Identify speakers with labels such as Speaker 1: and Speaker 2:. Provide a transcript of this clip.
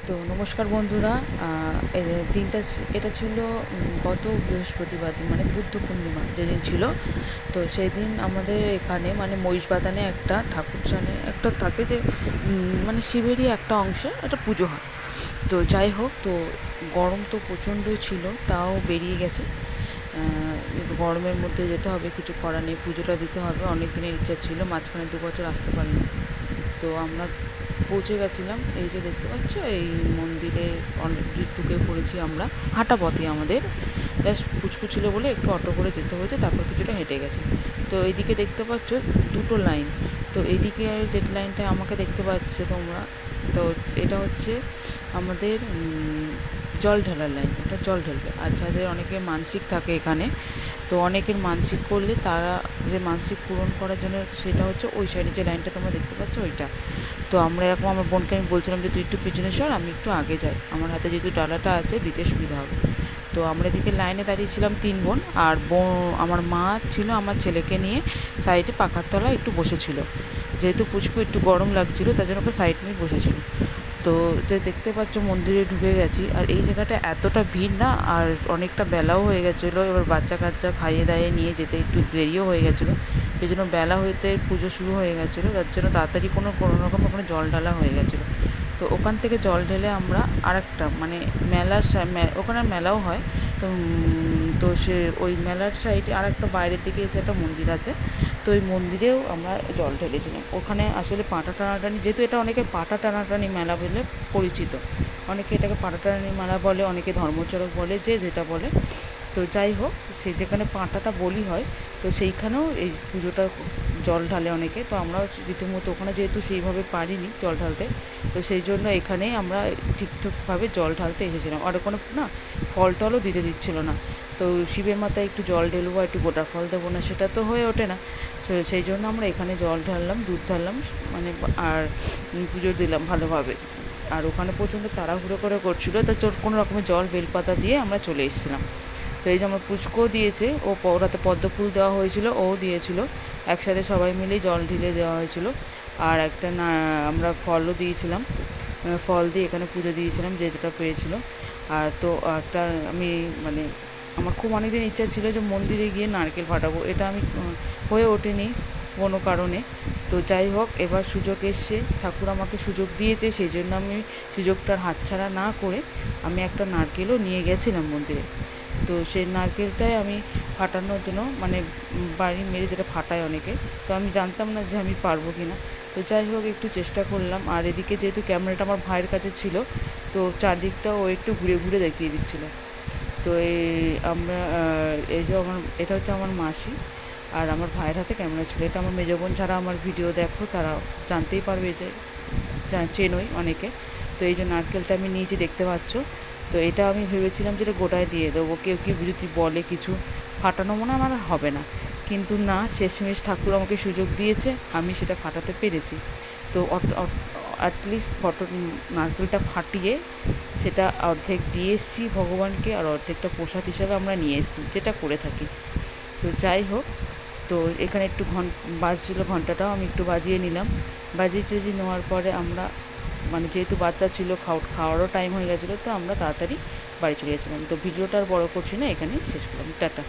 Speaker 1: তো নমস্কার বন্ধুরা। এই দিনটা এটা ছিল গত বৃহস্পতিবার দিন, মানে বুদ্ধ পূর্ণিমা যেদিন ছিল। তো সেই দিন আমাদের এখানে মানে মহিষবাতানে একটা ঠাকুরজানে একটা থাকে যে মানে শিবেরই একটা অংশে একটা পুজো হয়। তো যাই হোক, তো গরম তো প্রচণ্ডই ছিল, তাও বেরিয়ে গেছে। গরমের মধ্যে যেতে হবে, কিছু করার নেই, পুজোটা দিতে হবে। অনেক দিনের ইচ্ছা ছিল, মাঝখানে 2 বছর আসতে পারিনি। তো আমরা পৌঁছে গেছিলাম, এই যে দেখতে পাচ্ছ এই মন্দিরে অলরেডি ঢুকে পড়েছি আমরা। হাঁটা পথে আমাদের জাস্ট পুচকু ছিল বলে একটু অটো করে যেতে হয়েছে, তারপর কিছুটা হেঁটে গেছে। তো এইদিকে দেখতে পাচ্ছ দুটো লাইন। তো এইদিকে যে লাইনটা আমাকে দেখতে পাচ্ছে তোমরা, তো এটা হচ্ছে আমাদের জল ঢালার লাইন। এটা জল ঢালবে, আর যাদের অনেকের মানসিক থাকে এখানে, তো অনেকের মানসিক করলে তারা যে মানসিক পূরণ করার জন্য সেটা হচ্ছে ওই সাইডে যে লাইনটা তোমরা দেখতে পাচ্ছ ওইটা। তো আমরা এরকম, আমার বোনকে আমি বলছিলাম যে তুই একটু পিছনে সর, আমি একটু আগে যাই, আমার হাতে যেহেতু ডালাটা আছে দিতে সুবিধা হবে। তো আমরা এদিকে লাইনে দাঁড়িয়েছিলাম 3 বোন, আর আমার মা ছিল আমার ছেলেকে নিয়ে সাইডে পাখার তলায় একটু বসেছিল। যেহেতু পুচকু একটু গরম লাগছিল, তার জন্য ওকে সাইড নিয়ে বসেছিল। তো দেখতে পাচ্ছ মন্দিরে ঢুকে গেছি, আর এই জায়গাটা এতটা ভিড় না, আর অনেকটা বেলাও হয়ে গেছিলো। এবার বাচ্চা কাচ্চা খাইয়ে দাইয়ে নিয়ে যেতে একটু দেরিও হয়ে গেছিলো, সেই জন্য বেলা হইতে পুজো শুরু হয়ে গেছিলো, তার জন্য তাড়াতাড়ি কোনো রকম ওখানে জল ঢালা হয়ে গেছিলো। তো ওখান থেকে জল ঢেলে আমরা আরেকটা মানে মেলার ওখানে মেলাও হয়। তো তো সে ওই মেলার সাইডে আরেকটা বাইরের দিকে এসে একটা মন্দির আছে, তো ওই মন্দিরেও আমরা জল ঢেলেছিলাম। ওখানে আসলে পাঁটা টানাটানি, যেহেতু এটা অনেকে পাঁটা টানাটানি মেলা বলে পরিচিত, অনেকে এটাকে পাঁটা টানাটানি মেলা বলে, অনেকে ধর্মচড়ক বলে, যে যেটা বলে। তো যাই হোক, সে যেখানে পাঁটাটা বলি হয়, তো সেইখানেও এই পুজোটা জল ঢালে অনেকে। তো আমরাও রীতিমতো ওখানে যেহেতু সেইভাবে পারিনি জল ঢালতে, তো সেই জন্য এখানেই আমরা ঠিকঠাকভাবে জল ঢালতে এসেছিলাম। আর ওখানে না ফল টলও দিতে দিচ্ছিল না। তো শিবের মাথায় একটু জল ঢেলবো, একটু গোটা ফল দেবো না, সেটা তো হয়ে ওঠে না। সেই জন্য আমরা এখানে জল ঢাললাম, দুধ ঢাললাম, মানে আর পুজো দিলাম ভালোভাবে। আর ওখানে প্রচণ্ড তাড়াহুড়ো করে করছিলো, তো কোনো রকমের জল বেলপাতা দিয়ে আমরা চলে এসেছিলাম। তো এই যে আমার পুচকোও দিয়েছে, ওরাতে পদ্ম ফুল দেওয়া হয়েছিল, ও দিয়েছিল, একসাথে সবাই মিলেই জল ঢেলে দেওয়া হয়েছিল। আর একটা না আমরা ফলও দিয়েছিলাম, ফল দিয়ে এখানে পুজো দিয়েছিলাম যে যেটা পেয়েছিল। আর তো একটা আমি মানে আমার খুব অনেক দিন ইচ্ছা ছিল যে মন্দিরে গিয়ে নারকেল ফাটাবো, এটা আমি হয়ে ওঠেনি কোনো কারণে। তো যাই হোক, এবার সুযোগ এসছে, ঠাকুর আমাকে সুযোগ দিয়েছে, সেই জন্য আমি সুযোগটার হাতছাড়া না করে আমি একটা নারকেলও নিয়ে গেছিলাম মন্দিরে। তো সেই নারকেলটাই আমি ফাটানোর জন্য মানে বাড়ি মেরে যেটা ফাটায় অনেকে, তো আমি জানতাম না যে আমি পারবো কি না। তো যাই হোক, একটু চেষ্টা করলাম। আর এদিকে যেহেতু ক্যামেরাটা আমার ভাইয়ের কাছে ছিল, তো চারদিকটা ও একটু ঘুরে ঘুরে দেখিয়ে দিচ্ছিলো। তো আমরা এই যে এটা হচ্ছে আমার মাসি, আর আমার ভাইয়ের হাতে ক্যামেরা ছিল। এটা আমার মেজো বোন, যারা আমার ভিডিও দেখো তারা জানতেই পারবে, যে চেনই অনেকে। তো এই যে নারকেলটা আমি নিয়েছি দেখতে পাচ্ছ। তো এটা আমি ভেবেছিলাম যেটা গোটায় দিয়ে দেবো, কেউ কি যদি বলে কিছু ফাটানো মনে আমার হবে না, কিন্তু না, শেষমেশ ঠাকুর আমাকে সুযোগ দিয়েছে, আমি সেটা ফাটাতে পেরেছি। তো অ্যাটলিস্ট নারকেলটা ফাটিয়ে সেটা অর্ধেক দিয়ে এসেছি ভগবানকে, আর অর্ধেকটা প্রসাদ হিসাবে আমরা নিয়ে এসেছি, যেটা করে থাকি। তো যাই হোক, তো এখানে একটু বাজছিল, ঘন্টাটাও আমি একটু বাজিয়ে নিলাম। বাজিয়ে নেওয়ার পরে আমরা মানে যেহেতু বাচ্চা ছিল, খাওয়ারও টাইম হয়ে গেছিলো, তো আমরা তাড়াতাড়ি বাড়ি চলে গেছিলাম। তো ভিডিওটা আর বড়ো করছি না, এখানেই শেষ করলাম। টাটা।